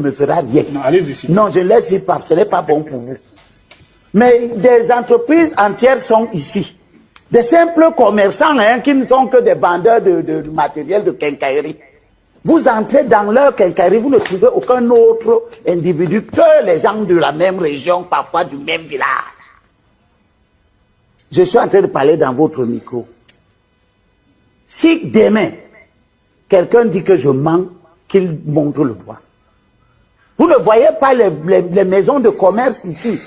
ne fera rien. Non, allez-y. Non, je ne laisse pas, ce n'est pas bon pour vous. Mais des entreprises entières sont ici. Des simples commerçants qui ne sont que des vendeurs de matériel de quincaillerie. Vous entrez dans leur quincaillerie, vous ne trouvez aucun autre individu que les gens de la même région, parfois du même village. Je suis en train de parler dans votre micro. Si demain, quelqu'un dit que je mens, qu'il montre le doigt. Vous ne voyez pas les maisons de commerce ici,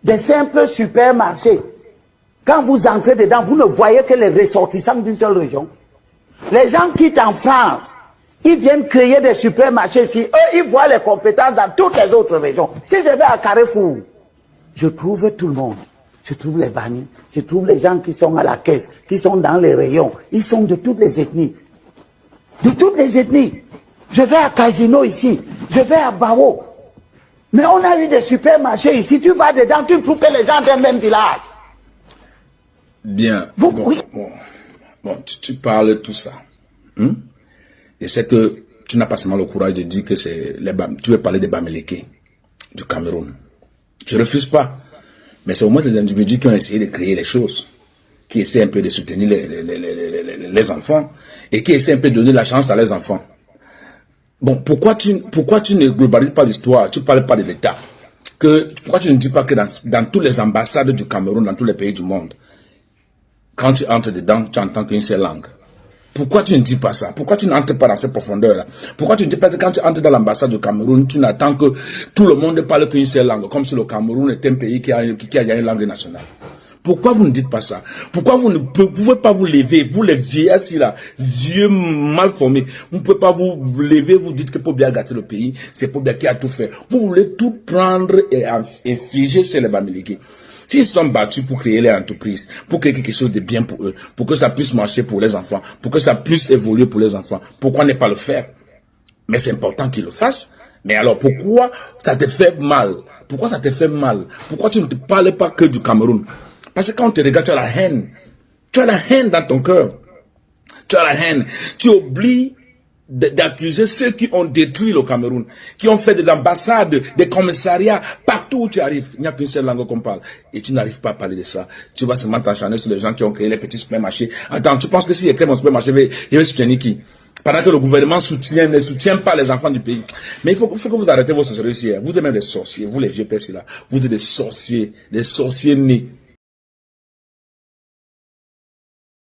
des simples supermarchés. Quand vous entrez dedans, vous ne voyez que les ressortissants d'une seule région. Les gens quittent en France, ils viennent créer des supermarchés ici. Eux, ils voient les compétences dans toutes les autres régions. Si je vais à Carrefour, je trouve tout le monde. Je trouve les bannis, je trouve les gens qui sont à la caisse, qui sont dans les rayons. Ils sont de toutes les ethnies. De toutes les ethnies. Je vais à Casino ici, je vais à Bao. Mais on a eu des supermarchés ici, tu vas dedans, tu trouves que les gens d'un même village. Bien. Vous, bon, oui. bon, tu parles de tout ça. Et c'est que tu n'as pas seulement le courage de dire que tu veux parler des Bamileke, du Cameroun. Je ne refuse pas. Mais c'est au moins les individus qui ont essayé de créer les choses, qui essaient un peu de soutenir les enfants et qui essaient un peu de donner la chance à leurs enfants. Bon, pourquoi tu ne globalises pas l'histoire, tu ne parles pas de l'État? Pourquoi tu ne dis pas que dans toutes les ambassades du Cameroun, dans tous les pays du monde, quand tu entres dedans, tu entends qu'une seule langue? Pourquoi tu ne dis pas ça? Pourquoi tu n'entres pas dans cette profondeur-là? Pourquoi tu ne dis pas que quand tu entres dans l'ambassade du Cameroun, tu n'attends que tout le monde ne parle qu'une seule langue, comme si le Cameroun était un pays qui a une langue nationale? Pourquoi vous ne dites pas ça? Pourquoi vous ne pouvez pas vous lever, vous les vieillards là, vieux mal formés, vous ne pouvez pas vous lever, vous dites que pour bien gâter le pays, c'est pour bien qui a tout fait. Vous voulez tout prendre et figer chez les Bamileke. S'ils sont battus pour créer les entreprises, pour créer quelque chose de bien pour eux, pour que ça puisse marcher pour les enfants, pour que ça puisse évoluer pour les enfants, pourquoi ne pas le faire? Mais c'est important qu'ils le fassent. Mais alors pourquoi ça te fait mal? Pourquoi ça te fait mal? Pourquoi tu ne te parles pas que du Cameroun? Parce que quand on te regarde, tu as la haine. Tu as la haine dans ton cœur. Tu as la haine. Tu oublies d'accuser ceux qui ont détruit le Cameroun, qui ont fait des ambassades, des commissariats, partout où tu arrives. Il n'y a qu'une seule langue qu'on parle. Et tu n'arrives pas à parler de ça. Tu vas seulement t'acharner sur les gens qui ont créé les petits supermarchés. Attends, tu penses que si je crée mon supermarché, il va soutenir qui? Pendant que le gouvernement ne soutient pas les enfants du pays. Mais il faut que vous arrêtez vos sorciers ici. Vous êtes même des sorciers. Vous les GPS là. Vous êtes des sorciers nés.